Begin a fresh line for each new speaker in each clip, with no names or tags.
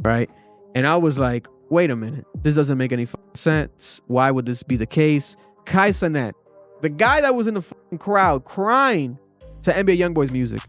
right? And I was like, wait a minute, this doesn't make any sense. Why would this be the case? Cenat, the guy that was in the crowd crying to NBA YoungBoy's music.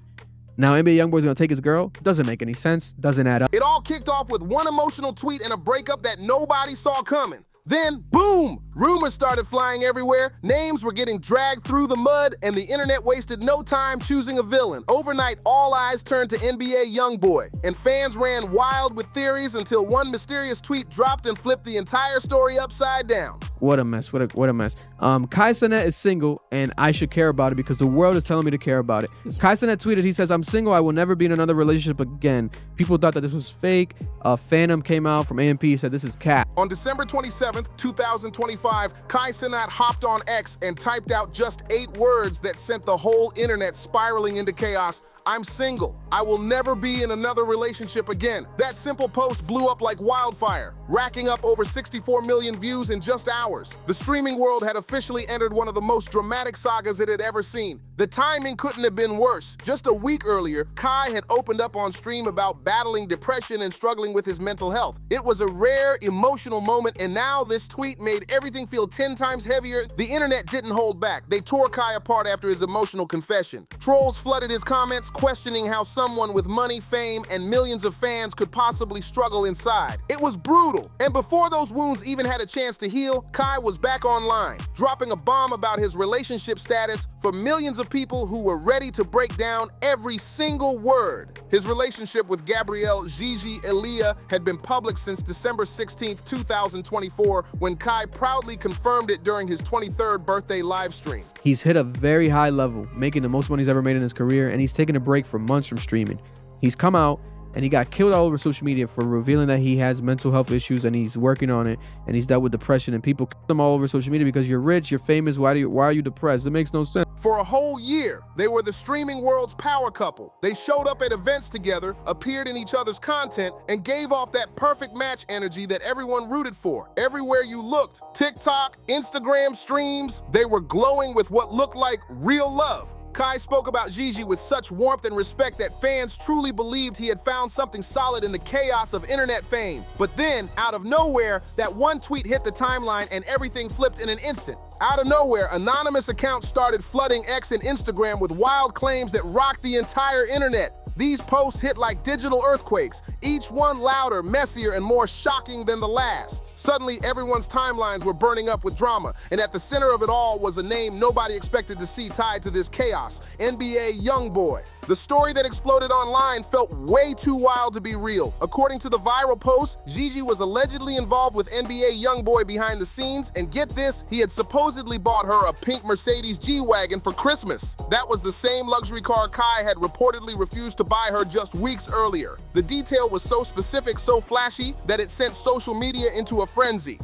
Now NBA YoungBoy's gonna take his girl? Doesn't make any sense. Doesn't add up.
It all kicked off with one emotional tweet and a breakup that nobody saw coming. Then, boom! Rumors started flying everywhere, names were getting dragged through the mud, and the internet wasted no time choosing a villain. Overnight, all eyes turned to NBA YoungBoy, and fans ran wild with theories until one mysterious tweet dropped and flipped the entire story upside down.
What a mess, what a mess. Cenat is single, and I should care about it because the world is telling me to care about it. Cenat tweeted, he says, "I'm single, I will never be in another relationship again." People thought that this was fake. Phantom came out from AMP, said this is cap.
On December 27th, 2025, Cenat hopped on X and typed out just 8 words that sent the whole internet spiraling into chaos. "I'm single. I will never be in another relationship again." That simple post blew up like wildfire, racking up over 64 million views in just hours. The streaming world had officially entered one of the most dramatic sagas it had ever seen. The timing couldn't have been worse. Just a week earlier, Kai had opened up on stream about battling depression and struggling with his mental health. It was a rare, emotional moment, and now this tweet made everything feel 10 times heavier. The internet didn't hold back. They tore Kai apart after his emotional confession. Trolls flooded his comments, questioning how someone with money, fame, and millions of fans could possibly struggle inside. It was brutal, and before those wounds even had a chance to heal, Kai was back online, dropping a bomb about his relationship status for millions of people who were ready to break down every single word. His relationship with Gabrielle Gigi Elia had been public since December 16th, 2024, when Kai proudly confirmed it during his 23rd birthday live stream.
He's hit a very high level, making the most money he's ever made in his career, and he's taken a break for months from streaming. He's come out and he got killed all over social media for revealing that he has mental health issues and he's working on it, and he's dealt with depression, and people kill him all over social media because you're rich, you're famous, why are you depressed? It makes no sense.
For a whole year, they were the streaming world's power couple. They showed up at events together, appeared in each other's content, and gave off that perfect match energy that everyone rooted for. Everywhere you looked, TikTok, Instagram streams, they were glowing with what looked like real love. Kai spoke about Gigi with such warmth and respect that fans truly believed he had found something solid in the chaos of internet fame. But then, out of nowhere, that one tweet hit the timeline and everything flipped in an instant. Out of nowhere, anonymous accounts started flooding X and Instagram with wild claims that rocked the entire internet. These posts hit like digital earthquakes, each one louder, messier, and more shocking than the last. Suddenly, everyone's timelines were burning up with drama, and at the center of it all was a name nobody expected to see tied to this chaos: NBA YoungBoy. The story that exploded online felt way too wild to be real. According to the viral post, Gigi was allegedly involved with NBA YoungBoy behind the scenes, and get this, he had supposedly bought her a pink Mercedes G-Wagon for Christmas. That was the same luxury car Kai had reportedly refused to buy her just weeks earlier. The detail was so specific, so flashy, that it sent social media into a frenzy.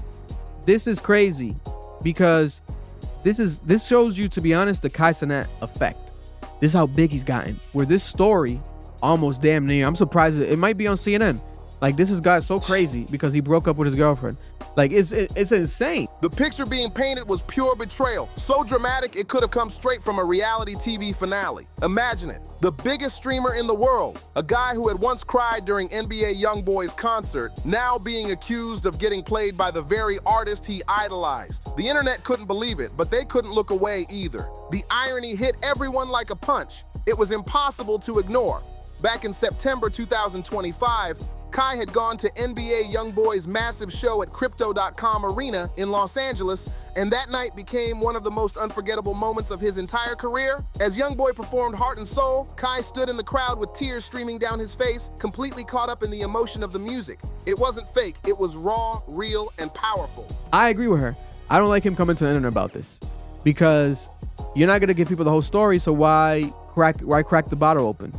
This is crazy because this shows you, to be honest, the Cenat effect. This is how big he's gotten. Where this story almost damn near, I'm surprised it might be on CNN. Like, this has got so crazy because he broke up with his girlfriend. Like, it's insane.
The picture being painted was pure betrayal. So dramatic, it could have come straight from a reality TV finale. Imagine it. The biggest streamer in the world, a guy who had once cried during NBA YoungBoy's concert, now being accused of getting played by the very artist he idolized. The internet couldn't believe it, but they couldn't look away either. The irony hit everyone like a punch. It was impossible to ignore. Back in September 2025, Kai had gone to NBA YoungBoy's massive show at Crypto.com Arena in Los Angeles, and that night became one of the most unforgettable moments of his entire career. As YoungBoy performed Heart and Soul, Kai stood in the crowd with tears streaming down his face, completely caught up in the emotion of the music. It wasn't fake, it was raw, real, and powerful.
I agree with her. I don't like him coming to the internet about this because you're not going to give people the whole story, so why crack the bottle open?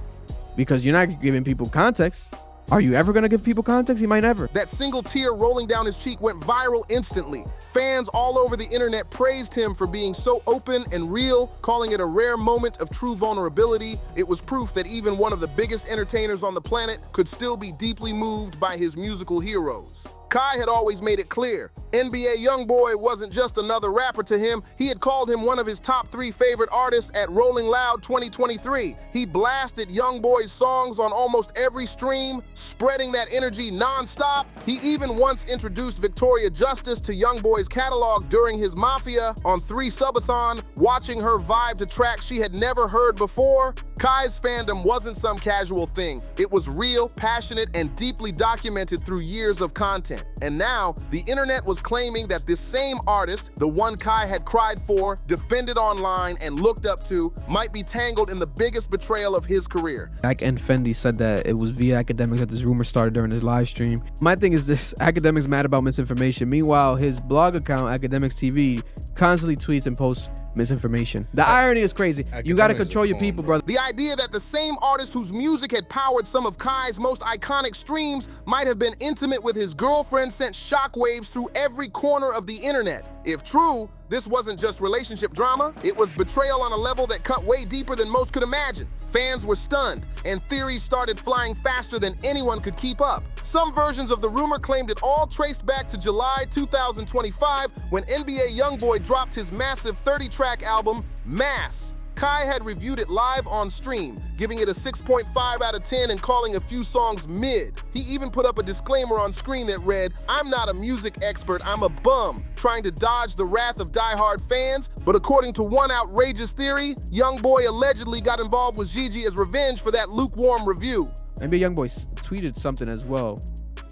Because you're not giving people context. Are you ever gonna give people context? You might never.
That single tear rolling down his cheek went viral instantly. Fans all over the internet praised him for being so open and real, calling it a rare moment of true vulnerability. It was proof that even one of the biggest entertainers on the planet could still be deeply moved by his musical heroes. Kai had always made it clear, NBA YoungBoy wasn't just another rapper to him, he had called him one of his top 3 favorite artists at Rolling Loud 2023. He blasted YoungBoy's songs on almost every stream, spreading that energy non-stop. He even once introduced Victoria Justice to YoungBoy's catalog during his Mafia on 3 Subathon, watching her vibe to tracks she had never heard before. Kai's fandom wasn't some casual thing. It was real, passionate, and deeply documented through years of content. And now, the internet was claiming that this same artist, the one Kai had cried for, defended online, and looked up to, might be tangled in the biggest betrayal of his career.
Back and Fendi said that it was via Academics that this rumor started during his live stream. My thing is this: Academics mad about misinformation. Meanwhile, his blog account, Academics TV, constantly tweets and posts misinformation. The irony is crazy. You gotta control your people, brother.
The idea that the same artist whose music had powered some of Kai's most iconic streams might have been intimate with his girlfriend sent shockwaves through every corner of the internet. If true, this wasn't just relationship drama, it was betrayal on a level that cut way deeper than most could imagine. Fans were stunned, and theories started flying faster than anyone could keep up. Some versions of the rumor claimed it all traced back to July 2025 when NBA YoungBoy dropped his massive 30-track album, Mass. Kai had reviewed it live on stream, giving it a 6.5 out of 10 and calling a few songs mid. He even put up a disclaimer on screen that read, "I'm not a music expert, I'm a bum," trying to dodge the wrath of diehard fans. But according to one outrageous theory, YoungBoy allegedly got involved with Gigi as revenge for that lukewarm review.
NBA YoungBoy tweeted something as well,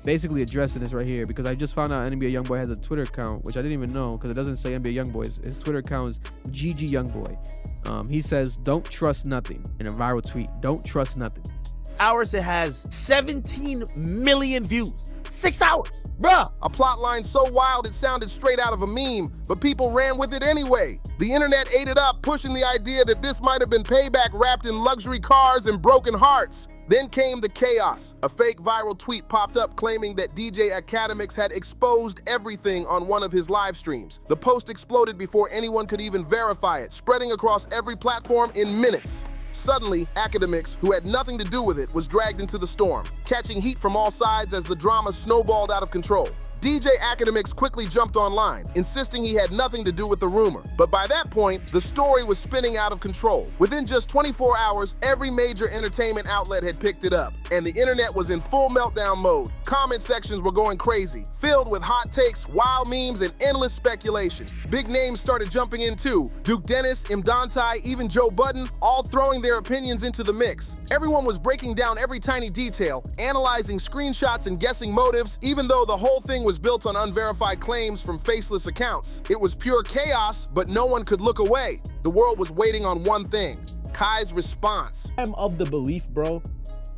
basically addressing this right here, because I just found out NBA YoungBoy has a Twitter account, which I didn't even know because it doesn't say NBA YoungBoy. His Twitter account is GG YoungBoy. He says, "Don't trust nothing," in a viral tweet. Don't trust nothing.
Hours, it has 17 million views. 6 hours, bruh.
A plot line so wild it sounded straight out of a meme, but people ran with it anyway. The internet ate it up, pushing the idea that this might have been payback wrapped in luxury cars and broken hearts. Then came the chaos. A fake viral tweet popped up claiming that DJ Academics had exposed everything on one of his live streams. The post exploded before anyone could even verify it, spreading across every platform in minutes. Suddenly, Academics, who had nothing to do with it, was dragged into the storm, catching heat from all sides as the drama snowballed out of control. DJ Academics quickly jumped online, insisting he had nothing to do with the rumor. But by that point, the story was spinning out of control. Within just 24 hours, every major entertainment outlet had picked it up, and the internet was in full meltdown mode. Comment sections were going crazy, filled with hot takes, wild memes, and endless speculation. Big names started jumping in too. Duke Dennis, Mdantai, even Joe Budden, all throwing their opinions into the mix. Everyone was breaking down every tiny detail, analyzing screenshots and guessing motives, even though the whole thing was built on unverified claims from faceless accounts. It was pure chaos, but no one could look away. The world was waiting on one thing: Kai's response.
I'm of the belief, bro,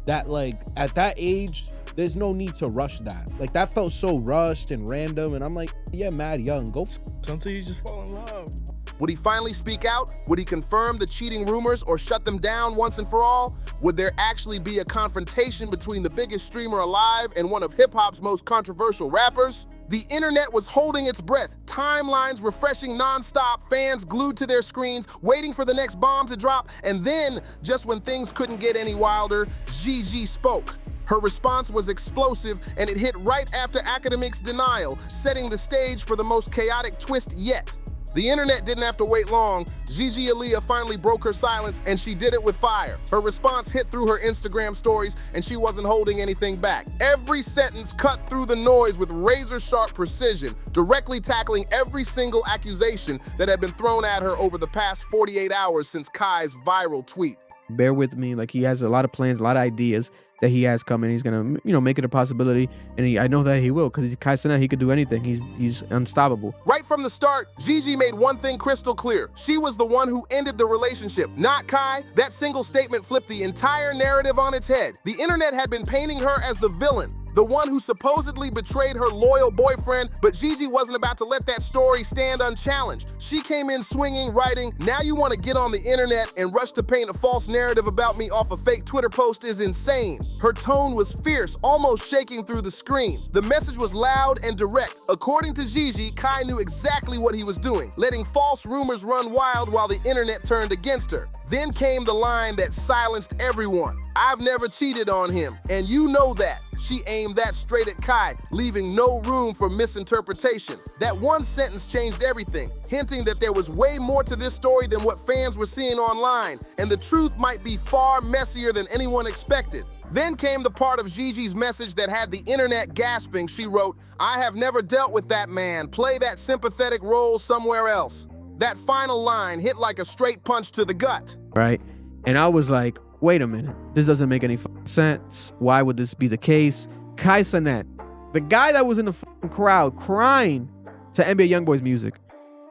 that like at that age, there's no need to rush that. Like that felt so rushed and random, and I'm like, yeah, mad young, go.
Until you just fall in love.
Would he finally speak out? Would he confirm the cheating rumors or shut them down once and for all? Would there actually be a confrontation between the biggest streamer alive and one of hip-hop's most controversial rappers? The internet was holding its breath, timelines refreshing nonstop, fans glued to their screens, waiting for the next bomb to drop, and then, just when things couldn't get any wilder, Gigi spoke. Her response was explosive, and it hit right after Academics' denial, setting the stage for the most chaotic twist yet. The internet didn't have to wait long. Gigi Aaliyah finally broke her silence, and she did it with fire. Her response hit through her Instagram stories, and she wasn't holding anything back. Every sentence cut through the noise with razor-sharp precision, directly tackling every single accusation that had been thrown at her over the past 48 hours since Kai's viral tweet.
Bear with me. Like, he has a lot of plans, a lot of ideas that he has coming. He's gonna, make it a possibility, and I know that he will, because he's Kai Cenat. He could do anything. He's unstoppable.
Right from the start, Gigi made one thing crystal clear: she was the one who ended the relationship, not Kai. That single statement flipped the entire narrative on its head. The internet had been painting her as the villain, the one who supposedly betrayed her loyal boyfriend, but Gigi wasn't about to let that story stand unchallenged. She came in swinging, writing, "Now you want to get on the internet and rush to paint a false narrative about me off a fake Twitter post is insane." Her tone was fierce, almost shaking through the screen. The message was loud and direct. According to Gigi, Kai knew exactly what he was doing, letting false rumors run wild while the internet turned against her. Then came the line that silenced everyone: "I've never cheated on him, and you know that." She aimed that straight at Kai, leaving no room for misinterpretation. That one sentence changed everything, hinting that there was way more to this story than what fans were seeing online, and the truth might be far messier than anyone expected. Then came the part of Gigi's message that had the internet gasping. She wrote, "I have never dealt with that man. Play that sympathetic role somewhere else." That final line hit like a straight punch to the gut.
Right? And I was like, wait a minute. This doesn't make any sense. Why would this be the case? Kai Cenat, the guy that was in the crowd crying to NBA YoungBoy's music.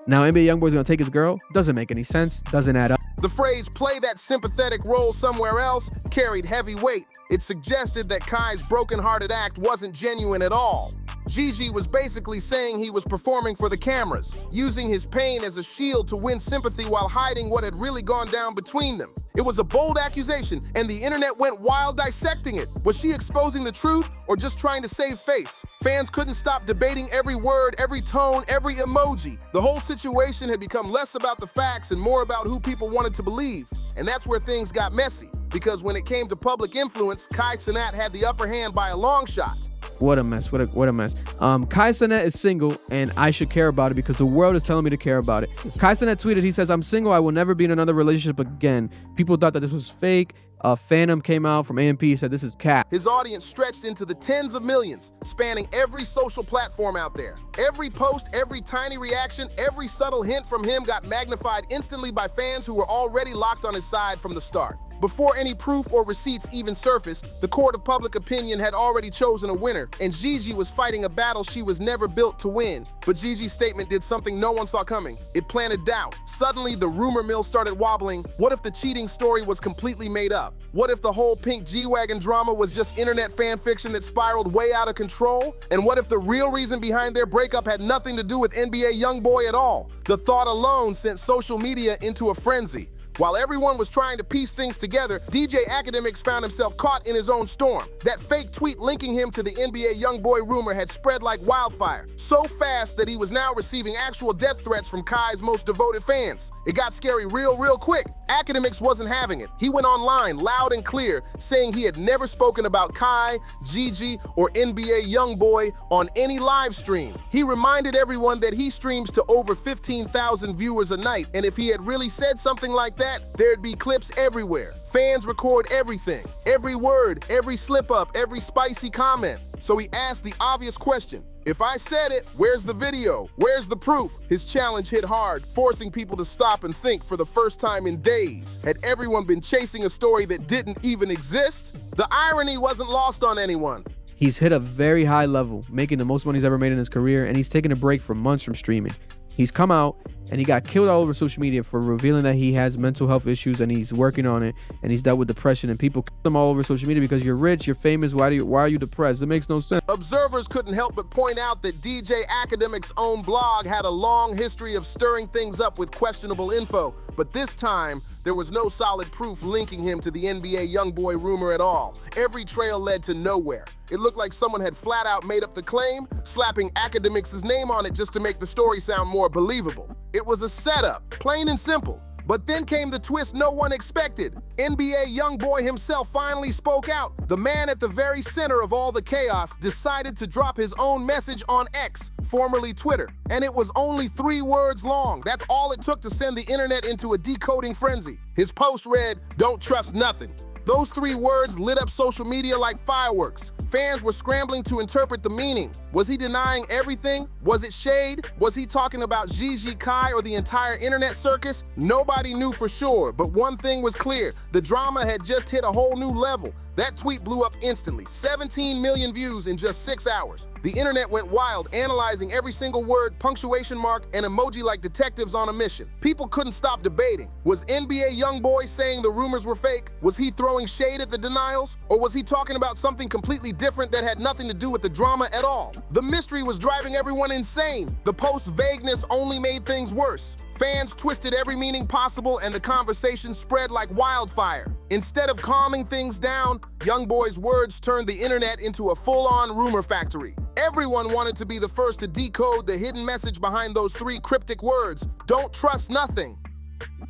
Now NBA YoungBoy's gonna take his girl? Doesn't make any sense. Doesn't add up.
The phrase "play that sympathetic role somewhere else" carried heavy weight. It suggested that Kai's broken-hearted act wasn't genuine at all. Gigi was basically saying he was performing for the cameras, using his pain as a shield to win sympathy while hiding what had really gone down between them. It was a bold accusation, and the internet went wild dissecting it. Was she exposing the truth or just trying to save face? Fans couldn't stop debating every word, every tone, every emoji. The whole situation had become less about the facts and more about who people wanted to believe. And that's where things got messy, because when it came to public influence, Kai Cenat had the upper hand by a long shot.
What a mess. What a mess. Kai Cenat is single, and I should care about it because the world is telling me to care about it. Kai Cenat tweeted, he says, "I'm single. I will never be in another relationship again." People thought that this was fake. Phantom came out from AMP, said this is cap.
His audience stretched into the tens of millions, spanning every social platform out there. Every post, every tiny reaction, every subtle hint from him got magnified instantly by fans who were already locked on his side from the start. Before any proof or receipts even surfaced, the court of public opinion had already chosen a winner, and Gigi was fighting a battle she was never built to win. But Gigi's statement did something no one saw coming. It planted doubt. Suddenly, the rumor mill started wobbling. What if the cheating story was completely made up? What if the whole pink G-Wagon drama was just internet fan fiction that spiraled way out of control? And what if the real reason behind their breakup had nothing to do with NBA YoungBoy at all? The thought alone sent social media into a frenzy. While everyone was trying to piece things together, DJ Academics found himself caught in his own storm. That fake tweet linking him to the NBA YoungBoy rumor had spread like wildfire, so fast that he was now receiving actual death threats from Kai's most devoted fans. It got scary real quick. Academics wasn't having it. He went online loud and clear, saying he had never spoken about Kai, Gigi, or NBA YoungBoy on any live stream. He reminded everyone that he streams to over 15,000 viewers a night, and if he had really said something like that, there'd be clips everywhere. Fans record everything, every word, every slip-up, every spicy comment. So he asked the obvious question: if I said it, where's the video? Where's the proof? His challenge hit hard, forcing people to stop and think for the first time in days. Had everyone been chasing a story that didn't even exist? The irony wasn't lost on anyone.
He's hit a very high level, making the most money he's ever made in his career, and he's taken a break for months from streaming. He's come out and he got killed all over social media for revealing that he has mental health issues and he's working on it, and he's dealt with depression, and people kill him all over social media because you're rich, you're famous, why are you depressed? It makes no sense.
Observers couldn't help but point out that DJ Academic's own blog had a long history of stirring things up with questionable info, but this time there was no solid proof linking him to the NBA YoungBoy rumor at all. Every trail led to nowhere. It looked like someone had flat out made up the claim, slapping Academics' name on it just to make the story sound more believable. It was a setup, plain and simple. But then came the twist no one expected. NBA YoungBoy himself finally spoke out. The man at the very center of all the chaos decided to drop his own message on X, formerly Twitter. And it was only 3 words long. That's all it took to send the internet into a decoding frenzy. His post read, "Don't trust nothing." Those 3 words lit up social media like fireworks. Fans were scrambling to interpret the meaning. Was he denying everything? Was it shade? Was he talking about Gigi, Kai, or the entire internet circus? Nobody knew for sure, but one thing was clear. The drama had just hit a whole new level. That tweet blew up instantly, 17 million views in just 6 hours. The internet went wild, analyzing every single word, punctuation mark, and emoji like detectives on a mission. People couldn't stop debating. Was NBA YoungBoy saying the rumors were fake? Was he throwing shade at the denials? Or was he talking about something completely different that had nothing to do with the drama at all? The mystery was driving everyone insane. The post's vagueness only made things worse. Fans twisted every meaning possible, and the conversation spread like wildfire. Instead of calming things down, YoungBoy's words turned the internet into a full-on rumor factory. Everyone wanted to be the first to decode the hidden message behind those 3 cryptic words: "Don't trust nothing."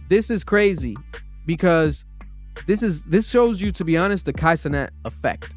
This is crazy because this shows you, to be honest, the Kai Cenat effect.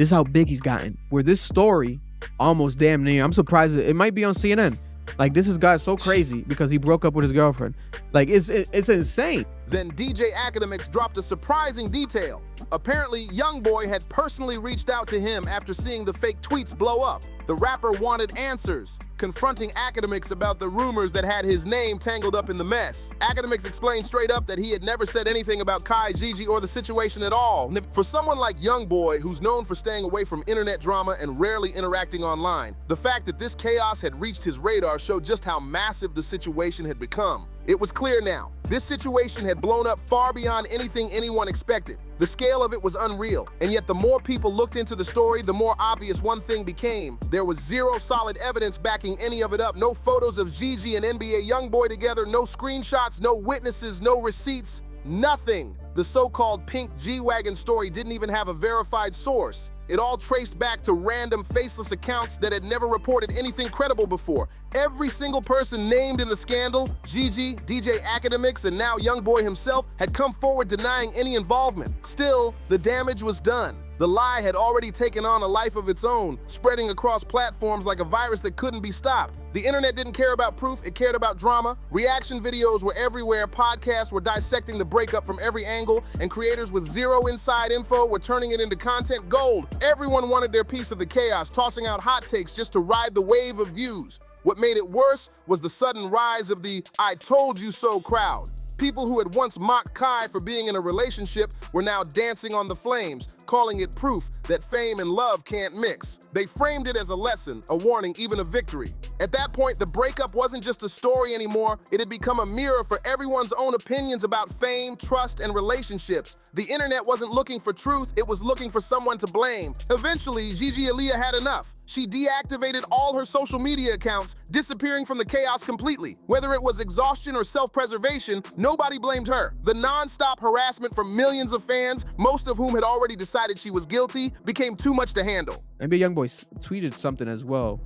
This is how big he's gotten. Where this story almost damn near, I'm surprised it might be on CNN. Like, this has got so crazy because he broke up with his girlfriend. Like, it's insane.
Then DJ Academics dropped a surprising detail. Apparently, YoungBoy had personally reached out to him after seeing the fake tweets blow up. The rapper wanted answers, confronting Academics about the rumors that had his name tangled up in the mess. Academics explained straight up that he had never said anything about Kai, Gigi, or the situation at all. For someone like YoungBoy, who's known for staying away from internet drama and rarely interacting online, the fact that this chaos had reached his radar showed just how massive the situation had become. It was clear now. This situation had blown up far beyond anything anyone expected. The scale of it was unreal, and yet the more people looked into the story, the more obvious one thing became. There was zero solid evidence backing any of it up. No photos of Gigi and NBA YoungBoy together, no screenshots, no witnesses, no receipts, nothing. The so-called pink G-Wagon story didn't even have a verified source. It all traced back to random faceless accounts that had never reported anything credible before. Every single person named in the scandal, Gigi, DJ Academics, and now YoungBoy himself, had come forward denying any involvement. Still, the damage was done. The lie had already taken on a life of its own, spreading across platforms like a virus that couldn't be stopped. The internet didn't care about proof, it cared about drama. Reaction videos were everywhere, podcasts were dissecting the breakup from every angle, and creators with zero inside info were turning it into content gold. Everyone wanted their piece of the chaos, tossing out hot takes just to ride the wave of views. What made it worse was the sudden rise of the "I told you so" crowd. People who had once mocked Kai for being in a relationship were now dancing on the flames, calling it proof that fame and love can't mix. They framed it as a lesson, a warning, even a victory. At that point, the breakup wasn't just a story anymore, it had become a mirror for everyone's own opinions about fame, trust, and relationships. The internet wasn't looking for truth, it was looking for someone to blame. Eventually, Gigi Aaliyah had enough. She deactivated all her social media accounts, disappearing from the chaos completely. Whether it was exhaustion or self-preservation, nobody blamed her. The non-stop harassment from millions of fans, most of whom had already decided she was guilty, became too much to handle.
NBA YoungBoy tweeted something as well,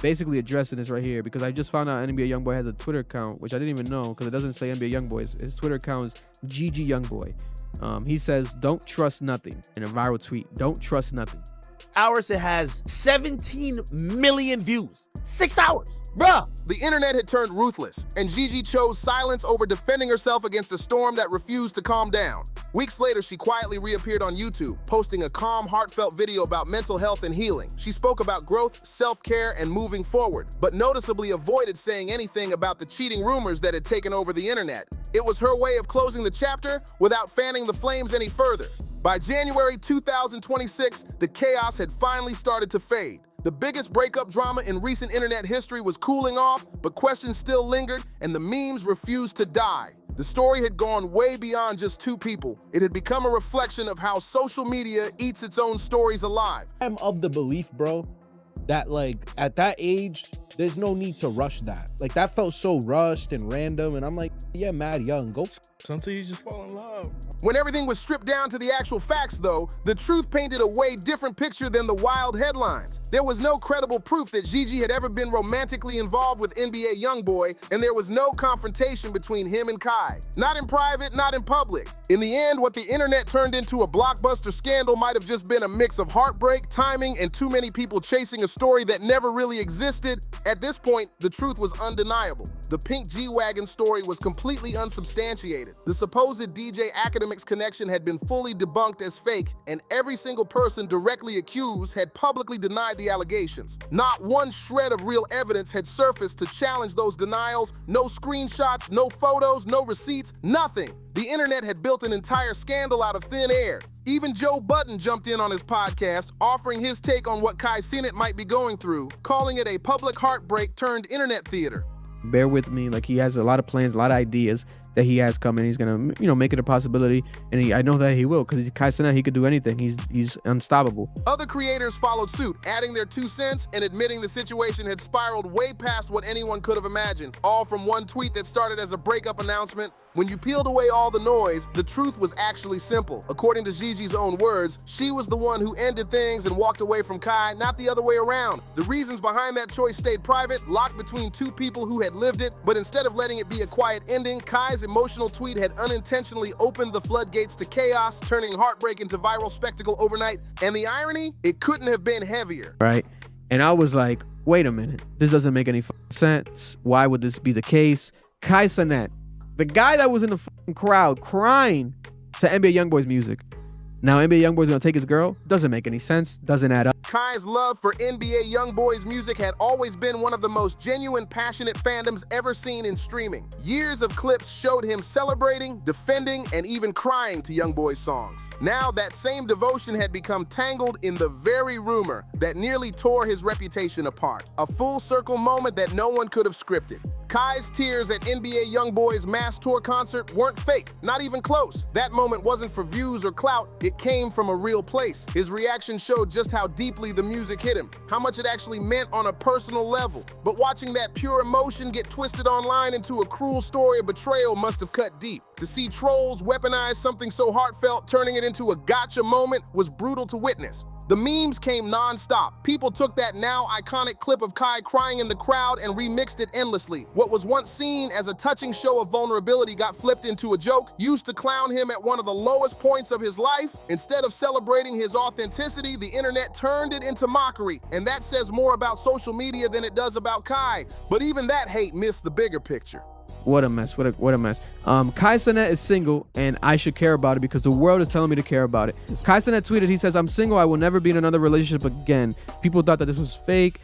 basically addressing this right here, because I just found out NBA YoungBoy has a Twitter account, which I didn't even know because it doesn't say NBA YoungBoy. His Twitter account is Gigi YoungBoy. He says, "Don't trust nothing," in a viral tweet. Don't trust nothing.
Hours, it has 17 million views. 6 hours, bruh.
The internet had turned ruthless, and Gigi chose silence over defending herself against a storm that refused to calm down. Weeks later, she quietly reappeared on YouTube, posting a calm, heartfelt video about mental health and healing. She spoke about growth, self-care, and moving forward, but noticeably avoided saying anything about the cheating rumors that had taken over the internet. It was her way of closing the chapter without fanning the flames any further. By January 2026, the chaos had finally started to fade. The biggest breakup drama in recent internet history was cooling off, but questions still lingered, and the memes refused to die. The story had gone way beyond just two people. It had become a reflection of how social media eats its own stories alive.
I'm of the belief, bro, that like at that age, there's no need to rush that. Like that felt so rushed and random, and I'm like, yeah, mad young, go.
Until you just fall in love.
When everything was stripped down to the actual facts, though, the truth painted a way different picture than the wild headlines. There was no credible proof that Gigi had ever been romantically involved with NBA YoungBoy, and there was no confrontation between him and Kai. Not in private, not in public. In the end, what the internet turned into a blockbuster scandal might have just been a mix of heartbreak, timing, and too many people chasing a story that never really existed. At this point, the truth was undeniable. The pink G-Wagon story was completely unsubstantiated. The supposed DJ Academics connection had been fully debunked as fake, and every single person directly accused had publicly denied the allegations. Not one shred of real evidence had surfaced to challenge those denials. No screenshots, no photos, no receipts, nothing. The internet had built an entire scandal out of thin air. Even Joe Budden jumped in on his podcast, offering his take on what Cenat might be going through, calling it a public heartbreak turned internet theater.
Bear with me, like he has a lot of plans, a lot of ideas that he has coming. He's gonna, make it a possibility, and I know that he will, because Cenat, he could do anything. He's unstoppable.
Other creators followed suit, adding their 2 cents and admitting the situation had spiraled way past what anyone could have imagined, all from one tweet that started as a breakup announcement. When you peeled away all the noise, the truth was actually simple. According to Gigi's own words, she was the one who ended things and walked away from Kai, not the other way around. The reasons behind that choice stayed private, locked between two people who had lived it, but instead of letting it be a quiet ending, Kai's emotional tweet had unintentionally opened the floodgates to chaos, turning heartbreak into viral spectacle overnight. And the irony? It couldn't have been heavier.
Right? And I was like, wait a minute. This doesn't make any sense. Why would this be the case? Cenat, the guy that was in the crowd crying to NBA YoungBoy's music. Now NBA YoungBoy's gonna take his girl? Doesn't make any sense. Doesn't add up.
Kai's love for NBA YoungBoy's music had always been one of the most genuine, passionate fandoms ever seen in streaming. Years of clips showed him celebrating, defending, and even crying to YoungBoy's songs. Now that same devotion had become tangled in the very rumor that nearly tore his reputation apart. A full circle moment that no one could have scripted. Kai's tears at NBA YoungBoy's mass tour concert weren't fake, not even close. That moment wasn't for views or clout, it came from a real place. His reaction showed just how deeply the music hit him, how much it actually meant on a personal level. But watching that pure emotion get twisted online into a cruel story of betrayal must have cut deep. To see trolls weaponize something so heartfelt, turning it into a gotcha moment, was brutal to witness. The memes came non-stop. People took that now iconic clip of Kai crying in the crowd and remixed it endlessly. What was once seen as a touching show of vulnerability got flipped into a joke, used to clown him at one of the lowest points of his life. Instead of celebrating his authenticity, the internet turned it into mockery. And that says more about social media than it does about Kai. But even that hate missed the bigger picture.
What a mess. What a mess. Cenat is single, and I should care about it because the world is telling me to care about it. Cenat tweeted, he says, "I'm single. I will never be in another relationship again." People thought that this was fake.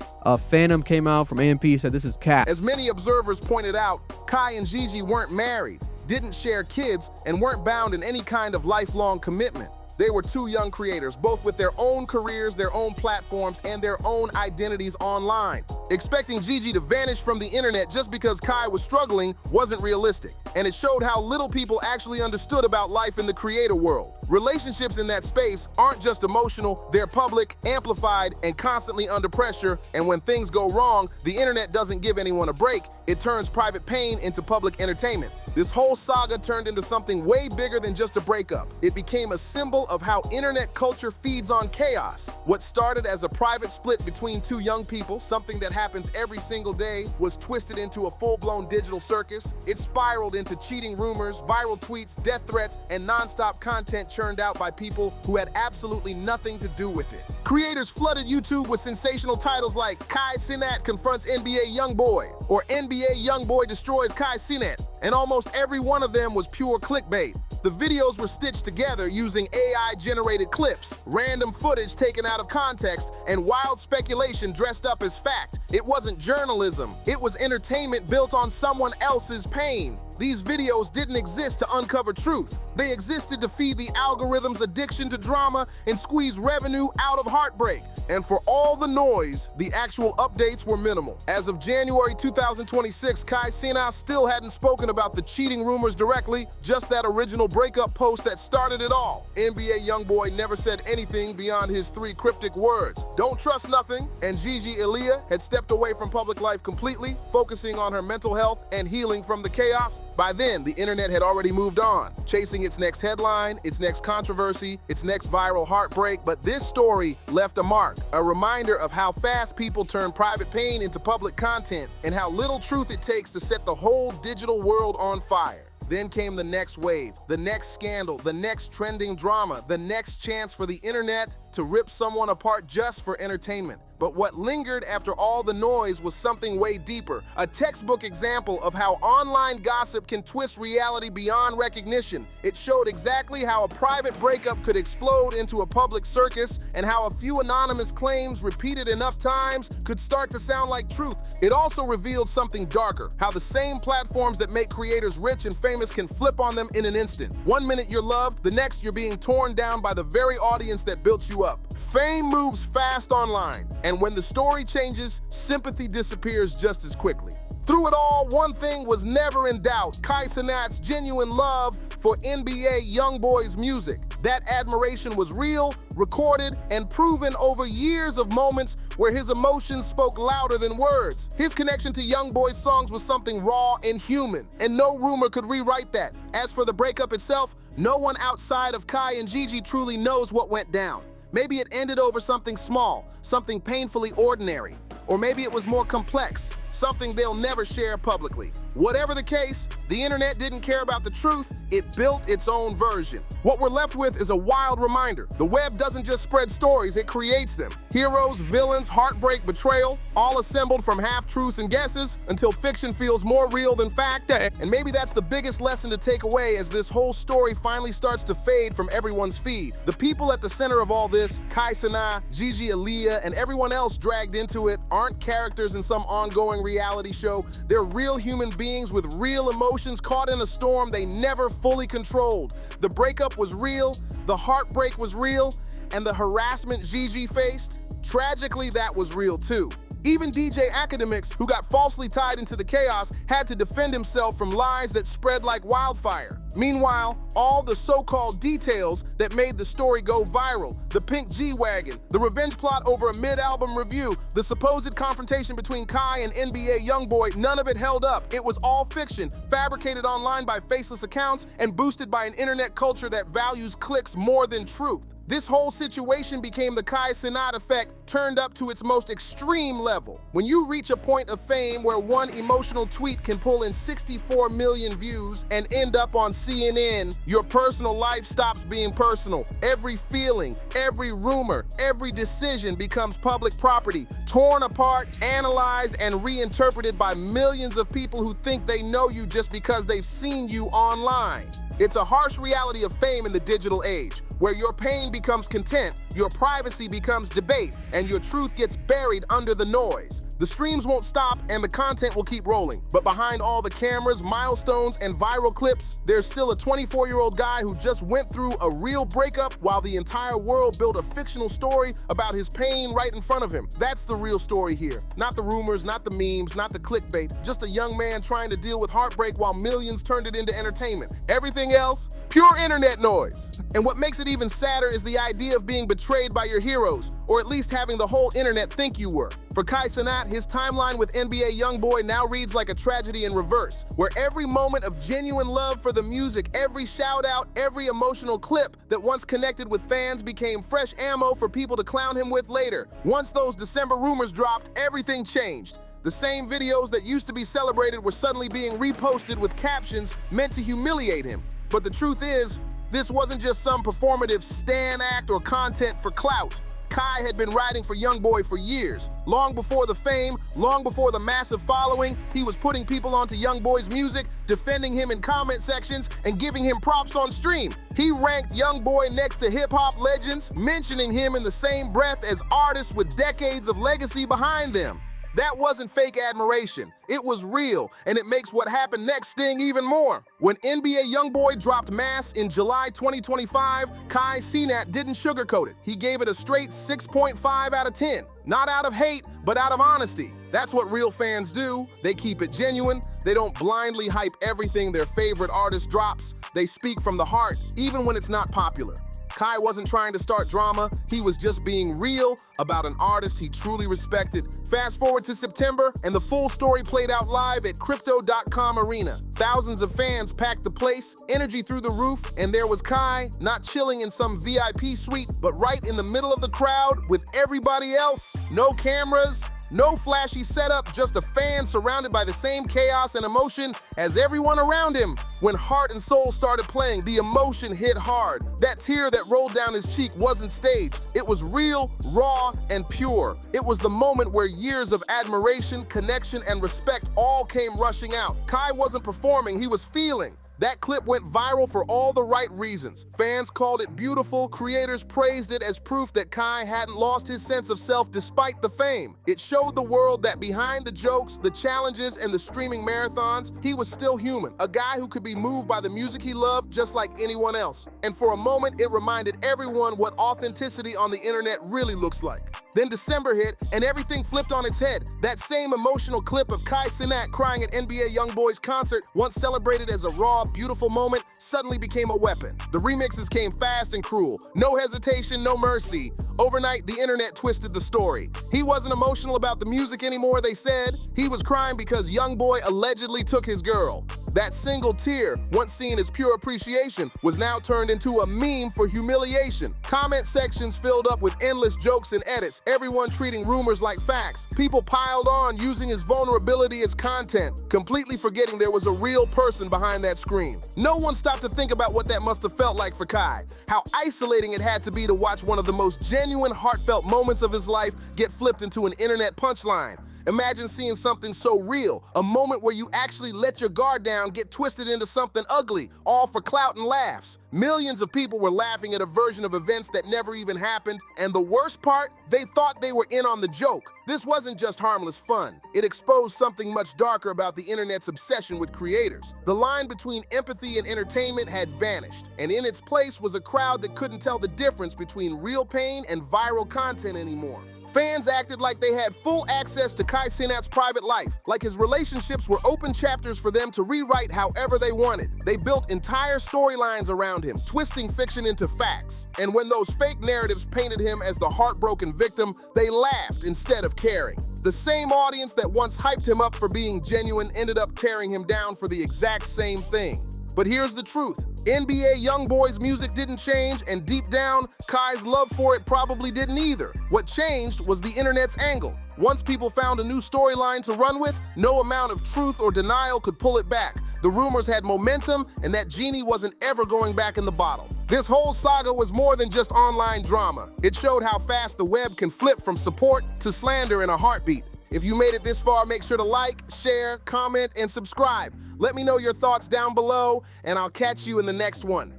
Phantom came out from AMP. He said, "This is cat."
As many observers pointed out, Kai and Gigi weren't married, didn't share kids, and weren't bound in any kind of lifelong commitment. They were two young creators, both with their own careers, their own platforms, and their own identities online. Expecting Gigi to vanish from the internet just because Kai was struggling wasn't realistic, and it showed how little people actually understood about life in the creator world. Relationships in that space aren't just emotional, they're public, amplified, and constantly under pressure, and when things go wrong, the internet doesn't give anyone a break, it turns private pain into public entertainment. This whole saga turned into something way bigger than just a breakup. It became a symbol of how internet culture feeds on chaos. What started as a private split between two young people, something that happens every single day, was twisted into a full-blown digital circus. It spiraled into cheating rumors, viral tweets, death threats, and non-stop content churned out by people who had absolutely nothing to do with it. Creators flooded YouTube with sensational titles like Cenat confronts NBA YoungBoy or NBA YoungBoy destroys Cenat, and almost every one of them was pure clickbait. The videos were stitched together using AI-generated clips, random footage taken out of context, and wild speculation dressed up as fact. It wasn't journalism, it was entertainment built on someone else's pain. These videos didn't exist to uncover truth. They existed to feed the algorithm's addiction to drama and squeeze revenue out of heartbreak. And for all the noise, the actual updates were minimal. As of January 2026, Cenat still hadn't spoken about the cheating rumors directly, just that original breakup post that started it all. NBA YoungBoy never said anything beyond his 3 cryptic words: "Don't trust nothing," and Gigi Aaliyah had stepped away from public life completely, focusing on her mental health and healing from the chaos. By then, the internet had already moved on, chasing its next headline, its next controversy, its next viral heartbreak. But this story left a mark, a reminder of how fast people turn private pain into public content and how little truth it takes to set the whole digital world on fire. Then came the next wave, the next scandal, the next trending drama, the next chance for the internet to rip someone apart just for entertainment. But what lingered after all the noise was something way deeper, a textbook example of how online gossip can twist reality beyond recognition. It showed exactly how a private breakup could explode into a public circus, and how a few anonymous claims repeated enough times could start to sound like truth. It also revealed something darker, how the same platforms that make creators rich and famous can flip on them in an instant. One minute you're loved, the next you're being torn down by the very audience that built you up. Fame moves fast online, and when the story changes, sympathy disappears just as quickly. Through it all, one thing was never in doubt: Cenat's genuine love for NBA YoungBoy's music. That admiration was real, recorded, and proven over years of moments where his emotions spoke louder than words. His connection to YoungBoy's songs was something raw and human, and no rumor could rewrite that. As for the breakup itself, no one outside of Kai and Gigi truly knows what went down. Maybe it ended over something small, something painfully ordinary. Or maybe it was more complex, something they'll never share publicly. Whatever the case, the internet didn't care about the truth, it built its own version. What we're left with is a wild reminder. The web doesn't just spread stories, it creates them. Heroes, villains, heartbreak, betrayal, all assembled from half-truths and guesses until fiction feels more real than fact. And maybe that's the biggest lesson to take away as this whole story finally starts to fade from everyone's feed. The people at the center of all this, Cenat, Gigi Aaliyah, and everyone else dragged into it, aren't characters in some ongoing reality show. They're real human beings with real emotions caught in a storm they never fully controlled. The breakup was real, the heartbreak was real, and the harassment Gigi faced, tragically that was real too. Even DJ Academics, who got falsely tied into the chaos, had to defend himself from lies that spread like wildfire. Meanwhile, all the so-called details that made the story go viral, the pink G-Wagon, the revenge plot over a mid-album review, the supposed confrontation between Kai and NBA YoungBoy, none of it held up. It was all fiction, fabricated online by faceless accounts and boosted by an internet culture that values clicks more than truth. This whole situation became the Cenat effect turned up to its most extreme level. When you reach a point of fame where one emotional tweet can pull in 64 million views and end up on CNN, your personal life stops being personal. Every feeling, every rumor, every decision becomes public property, torn apart, analyzed, and reinterpreted by millions of people who think they know you just because they've seen you online. It's a harsh reality of fame in the digital age, where your pain becomes content, your privacy becomes debate, and your truth gets buried under the noise. The streams won't stop and the content will keep rolling. But behind all the cameras, milestones, and viral clips, there's still a 24-year-old guy who just went through a real breakup while the entire world built a fictional story about his pain right in front of him. That's the real story here. Not the rumors, not the memes, not the clickbait. Just a young man trying to deal with heartbreak while millions turned it into entertainment. Everything else, pure internet noise. And what makes it even sadder is the idea of being betrayed by your heroes, or at least having the whole internet think you were. For Cenat, his timeline with NBA YoungBoy now reads like a tragedy in reverse, where every moment of genuine love for the music, every shout out, every emotional clip that once connected with fans became fresh ammo for people to clown him with later. Once those December rumors dropped, everything changed. The same videos that used to be celebrated were suddenly being reposted with captions meant to humiliate him. But the truth is, this wasn't just some performative stan act or content for clout. Kai had been writing for YoungBoy for years. Long before the fame, long before the massive following, he was putting people onto YoungBoy's music, defending him in comment sections, and giving him props on stream. He ranked YoungBoy next to hip-hop legends, mentioning him in the same breath as artists with decades of legacy behind them. That wasn't fake admiration. It was real, and it makes what happened next sting even more. When NBA YoungBoy dropped Mass in July 2025, Cenat didn't sugarcoat it. He gave it a straight 6.5 out of 10. Not out of hate, but out of honesty. That's what real fans do. They keep it genuine. They don't blindly hype everything their favorite artist drops. They speak from the heart, even when it's not popular. Kai wasn't trying to start drama, he was just being real about an artist he truly respected. Fast forward to September, and the full story played out live at Crypto.com Arena. Thousands of fans packed the place, energy through the roof, and there was Kai, not chilling in some VIP suite, but right in the middle of the crowd with everybody else. No cameras, no flashy setup, just a fan surrounded by the same chaos and emotion as everyone around him. When Heart and Soul started playing, the emotion hit hard. That tear that rolled down his cheek wasn't staged. It was real, raw, and pure. It was the moment where years of admiration, connection, and respect all came rushing out. Kai wasn't performing, he was feeling. That clip went viral for all the right reasons. Fans called it beautiful, creators praised it as proof that Kai hadn't lost his sense of self despite the fame. It showed the world that behind the jokes, the challenges, and the streaming marathons, he was still human, a guy who could be moved by the music he loved just like anyone else. And for a moment, it reminded everyone what authenticity on the internet really looks like. Then December hit, and everything flipped on its head. That same emotional clip of Cenat crying at NBA YoungBoy's concert, once celebrated as a raw, beautiful moment, suddenly became a weapon. The remixes came fast and cruel. No hesitation, no mercy. Overnight, the internet twisted the story. He wasn't emotional about the music anymore, they said. He was crying because YoungBoy allegedly took his girl. That single tear, once seen as pure appreciation, was now turned into a meme for humiliation. Comment sections filled up with endless jokes and edits, everyone treating rumors like facts. People piled on, using his vulnerability as content, completely forgetting there was a real person behind that scream. No one stopped to think about what that must have felt like for Kai, how isolating it had to be to watch one of the most genuine, heartfelt moments of his life get flipped into an internet punchline. Imagine seeing something so real, a moment where you actually let your guard down get twisted into something ugly, all for clout and laughs. Millions of people were laughing at a version of events that never even happened, and the worst part, they thought they were in on the joke. This wasn't just harmless fun. It exposed something much darker about the internet's obsession with creators. The line between empathy and entertainment had vanished, and in its place was a crowd that couldn't tell the difference between real pain and viral content anymore. Fans acted like they had full access to Kai Cenat's private life, like his relationships were open chapters for them to rewrite however they wanted. They built entire storylines around him, twisting fiction into facts. And when those fake narratives painted him as the heartbroken victim, they laughed instead of caring. The same audience that once hyped him up for being genuine ended up tearing him down for the exact same thing. But here's the truth. NBA YoungBoy's music didn't change, and deep down, Kai's love for it probably didn't either. What changed was the internet's angle. Once people found a new storyline to run with, no amount of truth or denial could pull it back. The rumors had momentum, and that genie wasn't ever going back in the bottle. This whole saga was more than just online drama. It showed how fast the web can flip from support to slander in a heartbeat. If you made it this far, make sure to like, share, comment, and subscribe. Let me know your thoughts down below, and I'll catch you in the next one.